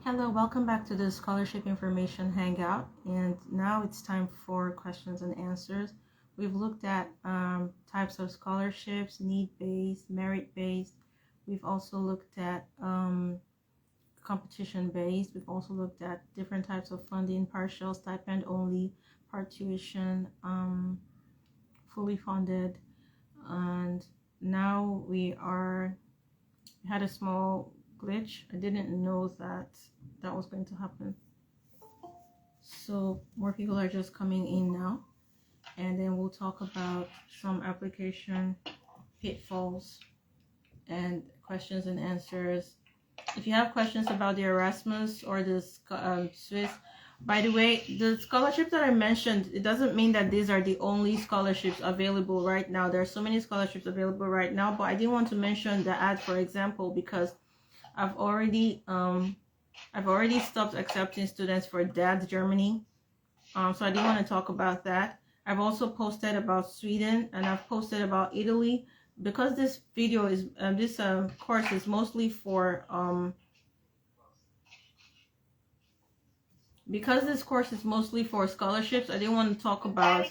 Hello, welcome back to the Scholarship Information Hangout. And now it's time for questions and answers. We've looked at types of scholarships, need-based, merit-based. We've also looked at competition-based. We've also looked at different types of funding, partial, stipend only, part tuition, fully funded. And now we had a small glitch. I didn't know that was going to happen. So more people are just coming in now, and then we'll talk about some application pitfalls and questions and answers. If you have questions about the Erasmus or the Swiss, by the way, the scholarships that I mentioned, it doesn't mean that these are the only scholarships available right now. There are so many scholarships available right now, but I didn't want to mention the ad, for example, because I've already stopped accepting students for DAD Germany. So I didn't want to talk about that. I've also posted about Sweden, and I've posted about Italy. Because this video is this course is mostly for because this course is mostly for scholarships, I didn't want to talk about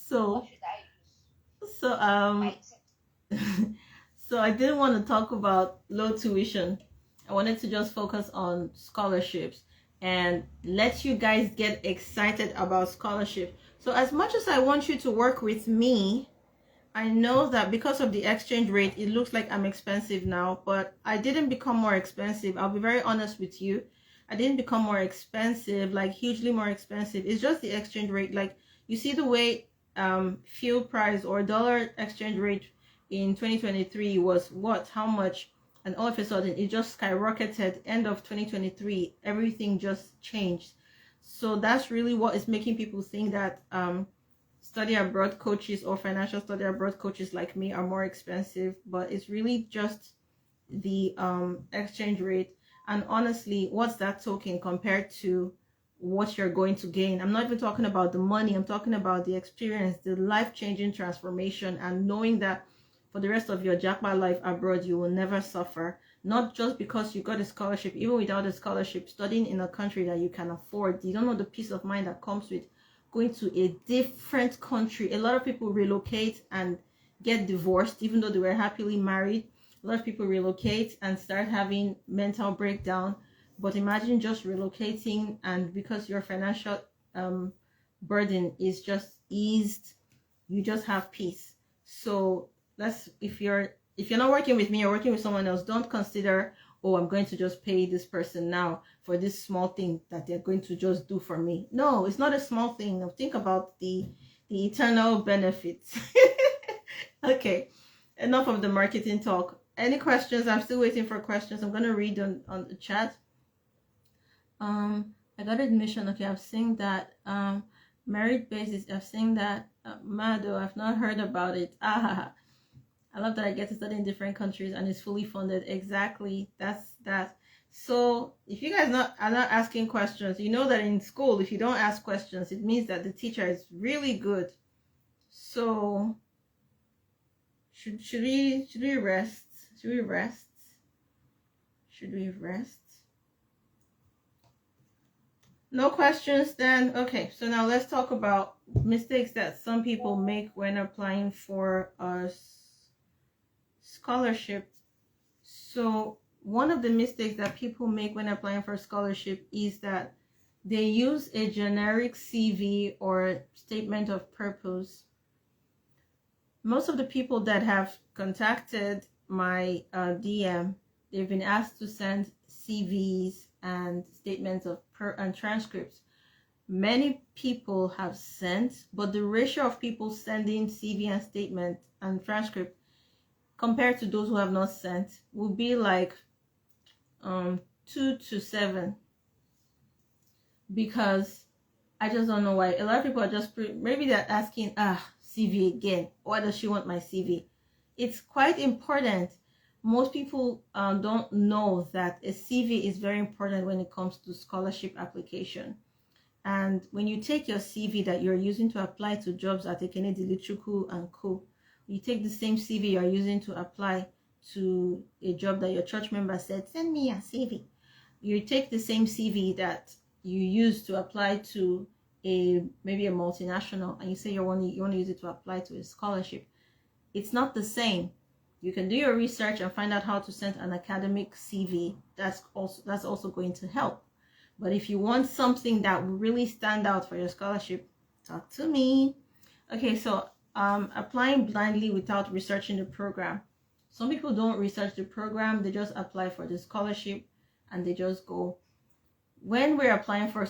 so so I didn't want to talk about low tuition. I wanted to just focus on scholarships and let you guys get excited about scholarship. So as much as I want you to work with me, I know that because of the exchange rate, it looks like I'm expensive now, but I didn't become more expensive. I'll be very honest with you. I didn't become more expensive, like hugely more expensive. It's just the exchange rate. Like you see the way fuel price or dollar exchange rate in 2023 was what, how much, and all of a sudden it just skyrocketed. End of 2023, everything just changed. So that's really what is making people think that study abroad coaches or financial study abroad coaches like me are more expensive, but it's really just the exchange rate. And honestly, what's that token compared to what you're going to gain? I'm not even talking about the money. I'm talking about the experience, the life-changing transformation, and knowing that for the rest of your Jackpot life abroad, you will never suffer. Not just because you got a scholarship, even without a scholarship, studying in a country that you can afford. You don't know the peace of mind that comes with going to a different country. A lot of people relocate and get divorced even though they were happily married. A lot of people relocate and start having mental breakdown. But imagine just relocating, and because your financial burden is just eased, you just have peace. So that's if you're not working with me, you're working with someone else, don't consider, oh, I'm going to just pay this person now for this small thing that they're going to just do for me. No, it's not a small thing. Now think about the eternal benefits. Okay, enough of the marketing talk. Any questions? I'm still waiting for questions. I'm going to read on the chat. I got admission. Okay, I've seen that. Merit basis, I've seen that. Mado, I've not heard about it. Ah, I love that I get to study in different countries and it's fully funded. Exactly. That's that. So if you guys are not asking questions, you know that in school, if you don't ask questions, it means that the teacher is really good. So should we rest? Should we rest? Should we rest? No questions then? Okay, so now let's talk about mistakes that some people make when applying for a scholarship. So one of the mistakes that people make when applying for a scholarship is that they use a generic CV or statement of purpose. Most of the people that have contacted my DM, they've been asked to send CVs and statements of and transcripts. Many people have sent, but the ratio of people sending CV and statement and transcript compared to those who have not sent will be like 2 to 7, because I just don't know why. A lot of people are just maybe they're asking, CV again, why does she want my CV? It's quite important. Most people don't know that a CV is very important when it comes to scholarship application. And when you take your CV that you're using to apply to jobs at Ekene Dilichukwu and Co, You take the same CV you're using to apply to a job that your church member said, send me a CV. You take the same CV that you use to apply to maybe a multinational, and you say you want to use it to apply to a scholarship. It's not the same. You can do your research and find out how to send an academic CV. That's also going to help. But if you want something that will really stand out for your scholarship, talk to me. Okay, so applying blindly without researching the program. Some people don't research the program, they just apply for the scholarship and they just go. When we're applying for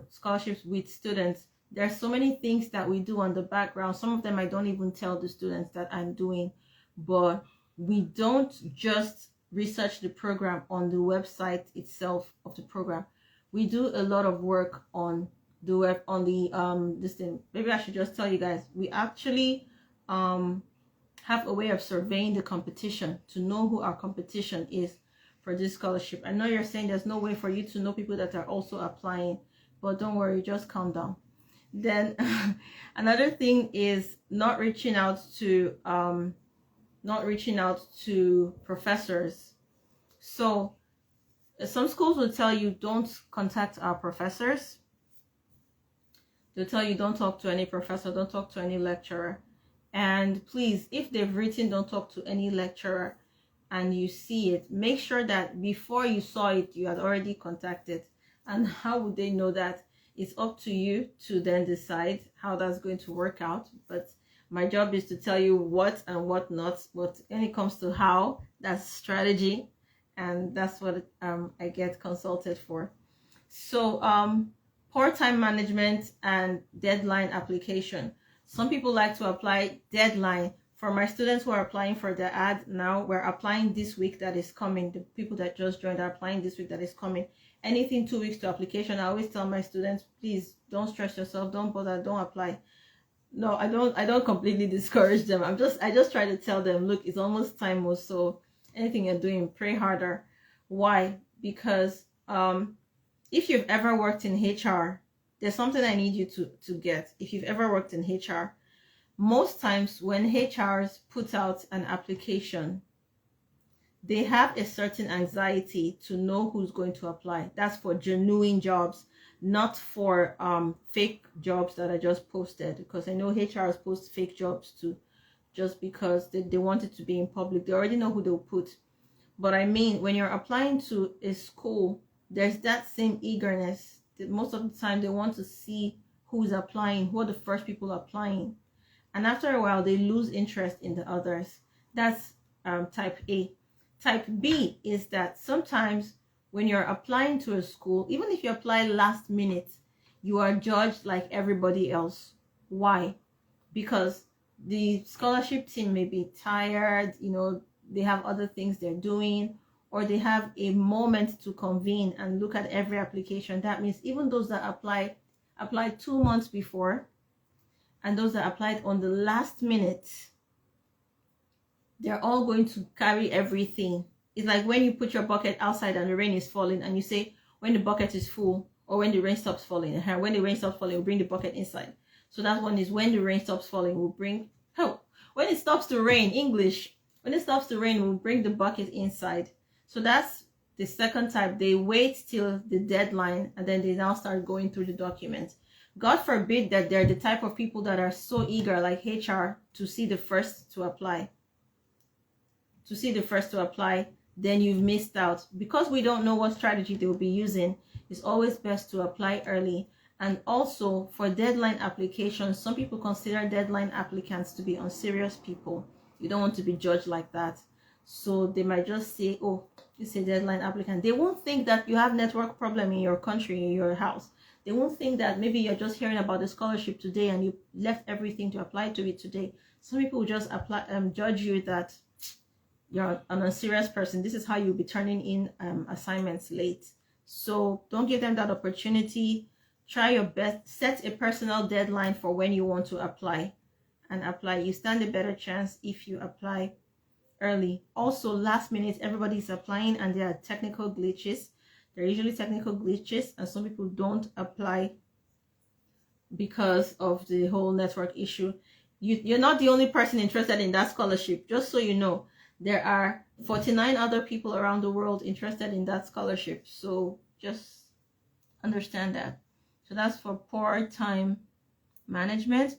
scholarships with students, there's so many things that we do on the background. Some of them I don't even tell the students that I'm doing, but we don't just research the program on the website itself of the program. We do a lot of work on the web, on the this thing. Maybe I should just tell you guys, we actually have a way of surveying the competition to know who our competition is for this scholarship. I know you're saying there's no way for you to know people that are also applying, but don't worry, just calm down. Then another thing is not reaching out to professors. So some schools will tell you don't contact our professors. They'll tell you don't talk to any professor, don't talk to any lecturer. And please, if they've written don't talk to any lecturer and you see it, make sure that before you saw it, you had already contacted. And how would they know that? It's up to you to then decide how that's going to work out. But my job is to tell you what and what not. But when it comes to how, that's strategy. And that's what I get consulted for. So poor time management and deadline application. Some people like to apply deadline. For my students who are applying for the ad now, we're applying this week that is coming. The people that just joined are applying this week that is coming. Anything 2 weeks to application, I always tell my students, please don't stress yourself, don't bother, don't apply. No, I don't completely discourage them. I just try to tell them, look, it's almost time or so. Anything you're doing, pray harder. Why? Because if you've ever worked in HR, there's something I need you to get. If you've ever worked in HR, most times when HRs put out an application, they have a certain anxiety to know who's going to apply. That's for genuine jobs, not for fake jobs that are just posted. Because I know HRs post fake jobs too, just because they want it to be in public. They already know who they'll put. But I mean, when you're applying to a school, there's that same eagerness. That most of the time they want to see who's applying, who are the first people applying. And after a while, they lose interest in the others. That's type A. Type B is that sometimes when you're applying to a school, even if you apply last minute, you are judged like everybody else. Why? Because the scholarship team may be tired, they have other things they're doing, or they have a moment to convene and look at every application. That means even those that applied 2 months before, and those that applied on the last minute, they're all going to carry everything. It's like when you put your bucket outside and the rain is falling, and you say, when the bucket is full, or when the rain stops falling. And when the rain stops falling, we'll bring the bucket inside. So that one is when the rain stops falling, we'll bring, when it stops to rain, English. When it stops to rain, we'll bring the bucket inside. So that's the second type. They wait till the deadline, and then they now start going through the documents. God forbid that they're the type of people that are so eager, like HR, to see the first to apply. Then you've missed out. Because we don't know what strategy they will be using, it's always best to apply early. And also, for deadline applications, some people consider deadline applicants to be unserious people. You don't want to be judged like that. So they might just say, oh, it's a deadline applicant. They won't think that you have network problem in your country, in your house. They won't think that maybe you're just hearing about the scholarship today and you left everything to apply to it today. Some people will just judge you that you're an unserious person. This is how you'll be turning in assignments late. So don't give them that opportunity. Try your best. Set a personal deadline for when you want to apply, and apply. You stand a better chance if you apply early. Also, last minute, everybody's applying and there are technical glitches. There are usually technical glitches, and some people don't apply because of the whole network issue. You're not the only person interested in that scholarship. Just so you know, there are 49 other people around the world interested in that scholarship. So just understand that. So that's for poor time management.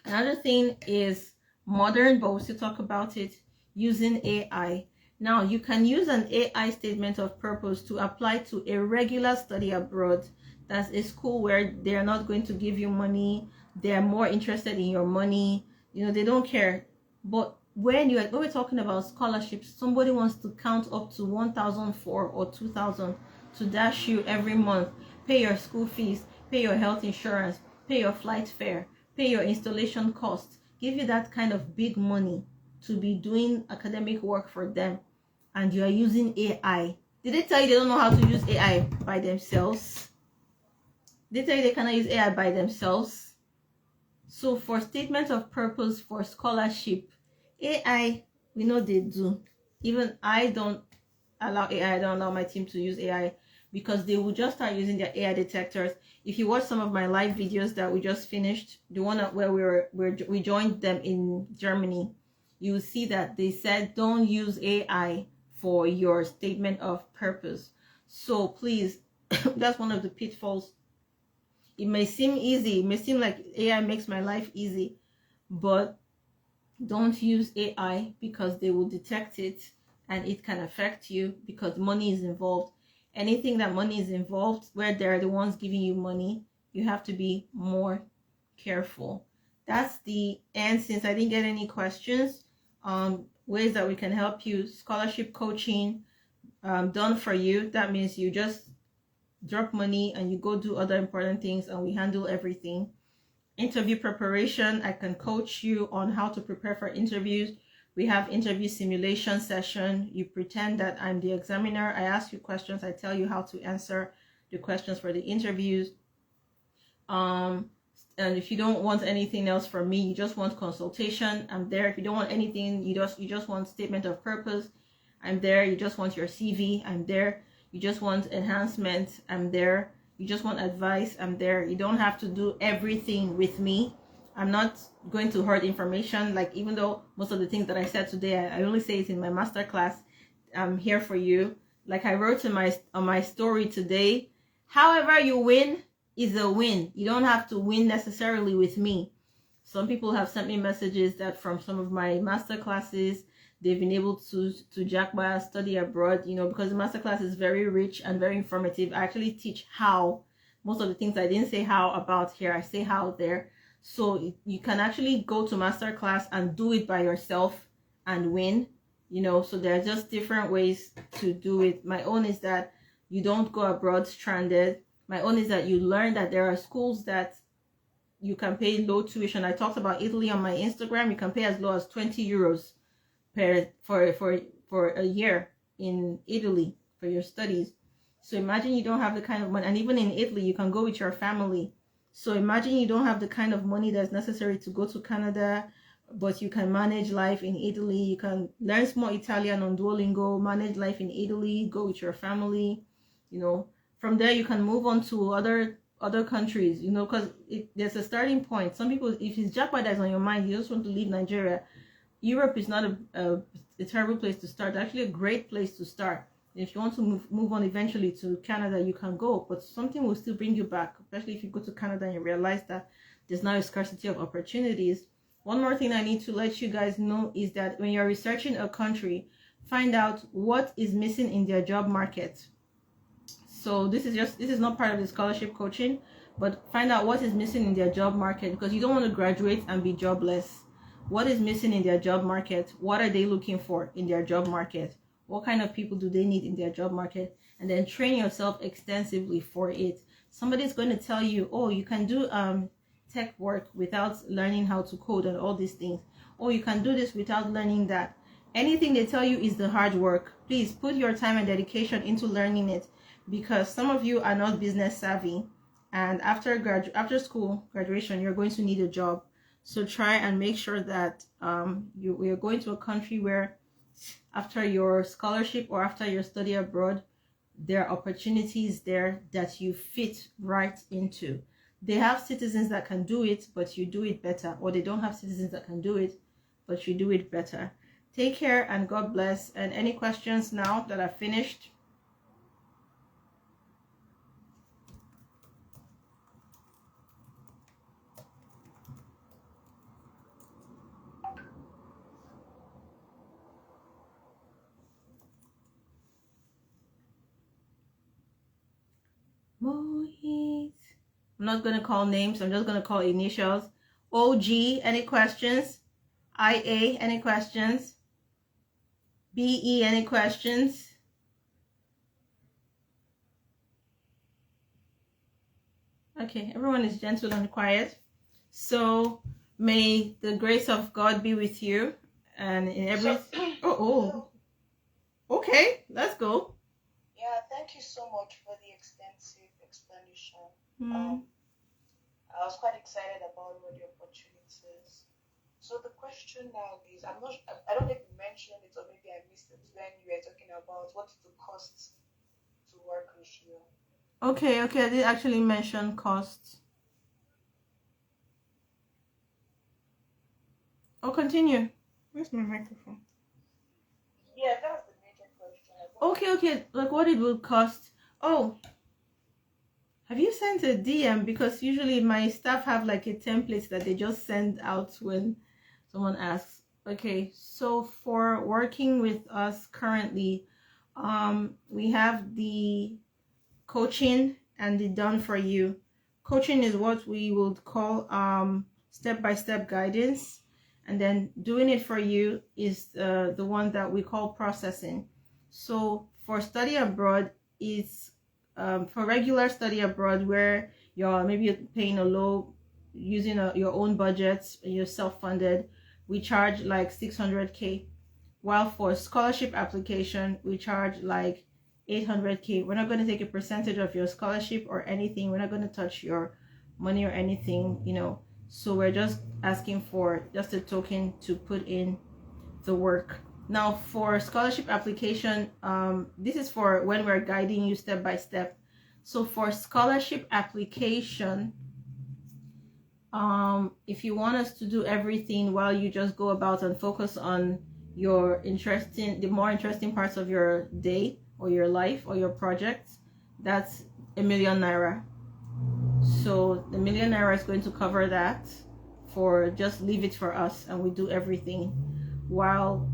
Another thing is modern, but we'll still talk about it, using AI. Now, you can use an AI statement of purpose to apply to a regular study abroad. That's a school where they're not going to give you money. They're more interested in your money. You know, they don't care. But when we're talking about scholarships, somebody wants to count up to 1,004 or 2,000 to dash you every month, pay your school fees, pay your health insurance, pay your flight fare, pay your installation costs, give you that kind of big money to be doing academic work for them, and you are using AI. Did they tell you they don't know how to use AI by themselves? Did they tell you they cannot use AI by themselves? So for statement of purpose for scholarship, AI, we know they do. Even I don't allow AI, I don't allow my team to use AI, because they will just start using their AI detectors. If you watch some of my live videos that we just finished, the one where we joined them in Germany, you will see that they said don't use AI for your statement of purpose. So please, that's one of the pitfalls. It may seem easy, it may seem like AI makes my life easy, but don't use AI, because they will detect it and it can affect you, because money is involved. Anything that money is involved, where they're the ones giving you money, you have to be more careful. That's the end. Since I didn't get any questions, ways that we can help you: scholarship coaching, done for you. That means you just drop money and you go do other important things, and we handle everything. Interview preparation, I can coach you on how to prepare for interviews. We have interview simulation session. You pretend that I'm the examiner. I ask you questions. I tell you how to answer the questions for the interviews. And if you don't want anything else from me, you just want consultation, I'm there. If you don't want anything, you just want statement of purpose, I'm there. You just want your CV, I'm there. You just want enhancement, I'm there. You just want advice, I'm there. You don't have to do everything with me. I'm not going to hoard information. Like, even though most of the things that I said today, I only say it in my master class, I'm here for you. Like I wrote in on my story today, however you win is a win. You don't have to win necessarily with me. Some people have sent me messages that from some of my master classes, they've been able to jackpot study abroad, you know, because the master class is very rich and very informative. I actually teach how. Most of the things I didn't say how about here, I say how there. So you can actually go to master class and do it by yourself and win, you know. So there are just different ways to do it. My own is that you don't go abroad stranded. My own is that you learn that there are schools that you can pay low tuition. I talked about Italy on my Instagram. You can pay as low as 20 euros for a year in Italy for your studies. So imagine you don't have the kind of money, and even in Italy you can go with your family. So imagine you don't have the kind of money that's necessary to go to Canada, but you can manage life in Italy. You can learn small Italian on Duolingo, manage life in Italy, go with your family, you know. From there you can move on to other countries, you know, because there's a starting point. Some people, if it's jackpot that's on your mind, you just want to leave Nigeria. Europe is not a terrible place to start. Actually a great place to start. If you want to move on eventually to Canada, you can go, but something will still bring you back, especially if you go to Canada and you realize that there's now a scarcity of opportunities. One more thing I need to let you guys know is that when you're researching a country, find out what is missing in their job market. So this is not part of the scholarship coaching, but find out what is missing in their job market, because you don't want to graduate and be jobless. What is missing in their job market? What are they looking for in their job market? What kind of people do they need in their job market? And then train yourself extensively for it. Somebody's going to tell you, oh, you can do tech work without learning how to code and all these things. Oh, you can do this without learning that. Anything they tell you is the hard work. Please put your time and dedication into learning it, because some of you are not business savvy, and after school graduation you're going to need a job. So try and make sure that you're going to a country where after your scholarship or after your study abroad, there are opportunities there that you fit right into. they have citizens that can do it, but you do it better, or they don't have citizens that can do it, but you do it better. Take care and God bless. And any questions now that I've finished? Mohit. I'm not going to call names. I'm just going to call initials. OG, any questions? IA, any questions? BE, any questions? Okay, everyone is gentle and quiet. So may the grace of God be with you and in every... Okay, let's go. Yeah, thank you so much for the extensive explanation. I was quite excited about all the opportunities. So the question now is, I don't know if you mentioned it or maybe I missed it when you were talking about what is the cost to work ratio. Okay, I did actually mention costs. Oh, continue. Where's my microphone? Yeah, that's the major question. Okay, like what it will cost. Oh, have you sent a DM? Because usually my staff have like a template that they just send out when someone asks. Okay, so for working with us currently, we have the coaching and the done for you. Coaching is what we would call step-by-step guidance, and then doing it for you is the one that we call processing. So for study abroad, it's for regular study abroad where maybe you're paying a low, using your own budgets, you're self-funded, we charge like 600K, while for scholarship application we charge like 800K. We're not going to take a percentage of your scholarship or anything. We're not going to touch your money or anything, so we're just asking for just a token to put in the work. Now for scholarship application, this is for when we're guiding you step by step. So for scholarship application, if you want us to do everything while you just go about and focus on the more interesting parts of your day or your life or your project, that's ₦1,000,000 Naira. So the ₦1,000,000 Naira is going to cover that. For just leave it for us and we do everything. While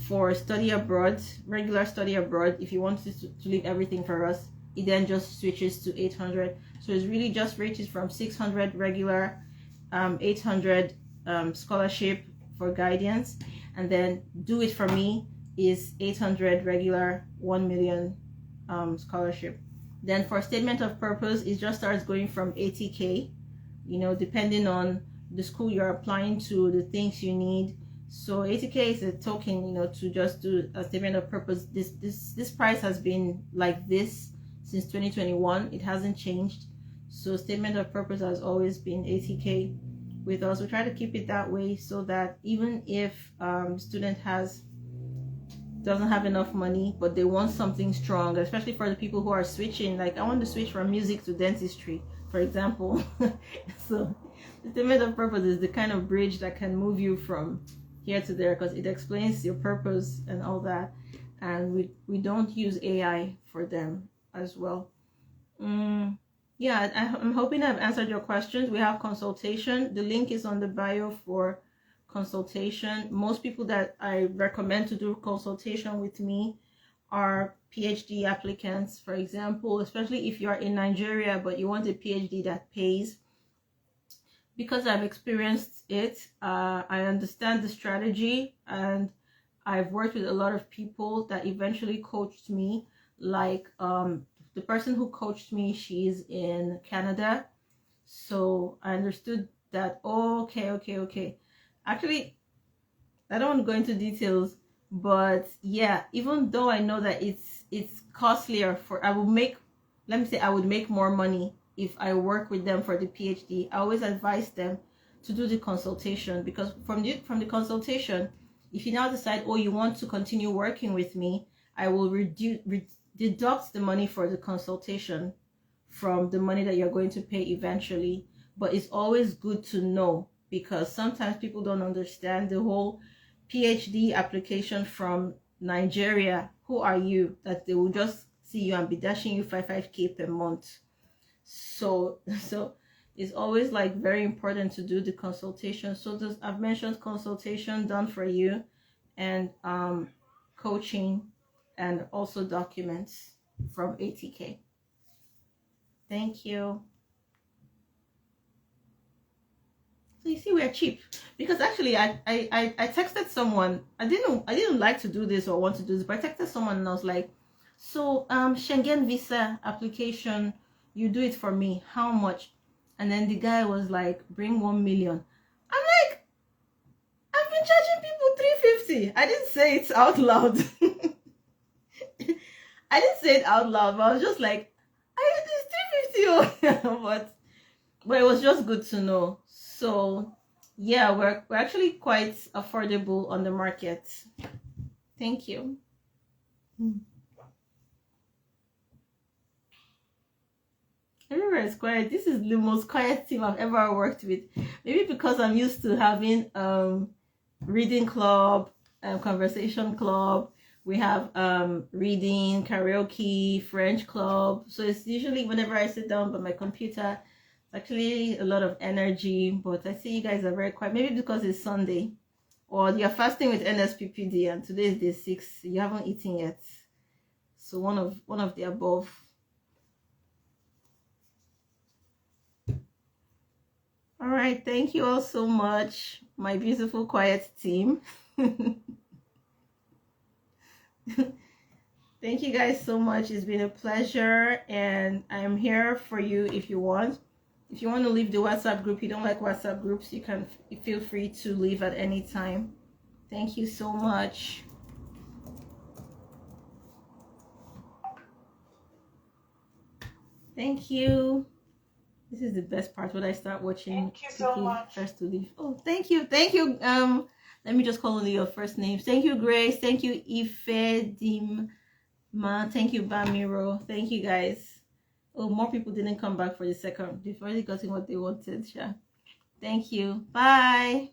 for study abroad, regular study abroad, if you want to leave everything for us, it then just switches to 800. So it's really just ranges from 600 regular, 800 scholarship for guidance, and then do it for me is 800 regular, 1 million scholarship. Then for statement of purpose, it just starts going from 80K, depending on the school you're applying to, the things you need. So 80K is a token, to just do a statement of purpose. This price has been like this since 2021. It hasn't changed. So statement of purpose has always been 80K with us. We try to keep it that way so that even if student doesn't have enough money, but they want something strong, especially for the people who are switching, like I want to switch from music to dentistry, for example. So the statement of purpose is the kind of bridge that can move you from here to there, because it explains your purpose and all that, and we don't use AI for them as well. Yeah, I'm hoping I've answered your questions. We have consultation. The link is on the bio for consultation. Most people that I recommend to do consultation with me are PhD applicants, for example, especially if you are in Nigeria but you want a PhD that pays. Because I've experienced it, I understand the strategy, and I've worked with a lot of people that eventually coached me, like the person who coached me, she's in Canada. So I understood that. Okay. Actually, I don't want to go into details, but yeah, even though I know that it's costlier I would make more money if I work with them for the PhD. I always advise them to do the consultation, because from the consultation, if you now decide, you want to continue working with me, I will deduct the money for the consultation from the money that you're going to pay eventually. but it's always good to know, because sometimes people don't understand the whole PhD application from Nigeria. Who are you? That they will just see you and be dashing you 5k per month. So it's always like very important to do the consultation. So this, I've mentioned consultation done for you, and coaching, and also documents from ATK. Thank you. So you see, we're cheap, because actually I texted someone. I didn't like to do this or want to do this, but I texted someone and I was like, so Schengen visa application, you do it for me, how much? And then the guy was like, bring 1 million. I'm like, I've been charging people 350. I didn't say it out loud. I didn't say it out loud, but I was just like, it's 350. But it was just good to know. So yeah, we're actually quite affordable on the market. Thank you. Everywhere is quiet. This is the most quiet team I've ever worked with. Maybe because I'm used to having reading club, conversation club. We have reading, karaoke, French club. So it's usually whenever I sit down by my computer, it's actually a lot of energy. But I see you guys are very quiet. Maybe because it's Sunday, or you're fasting with NSPPD, and today is day 6. You haven't eaten yet. So one of the above. All right, thank you all so much, my beautiful quiet team. Thank you guys so much. It's been a pleasure, and I am here for you if you want. If you want to leave the WhatsApp group, you don't like WhatsApp groups, you can feel free to leave at any time. Thank you so much. Thank you. This is the best part when I start watching people first to leave. Oh, thank you. Thank you. Let me just call only your first names. Thank you, Grace. Thank you, Ifedima. Thank you, Bamiro. Thank you, guys. Oh, more people didn't come back for the second. They've already gotten what they wanted. Yeah. Thank you. Bye.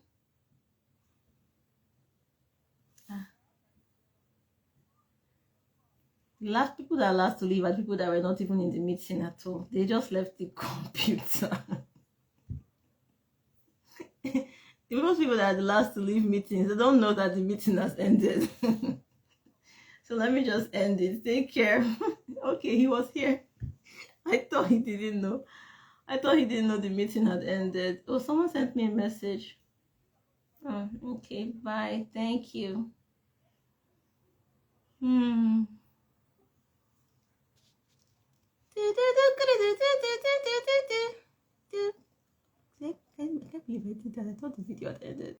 The last people that last to leave are people that were not even in the meeting at all. They just left the computer. The most people that are the last to leave meetings, they don't know that the meeting has ended. So let me just end it. Take care. Okay, he was here. I thought he didn't know. I thought he didn't know the meeting had ended. Oh, someone sent me a message. Oh, okay, bye. Thank you. I can't believe I did that. I thought the video had ended.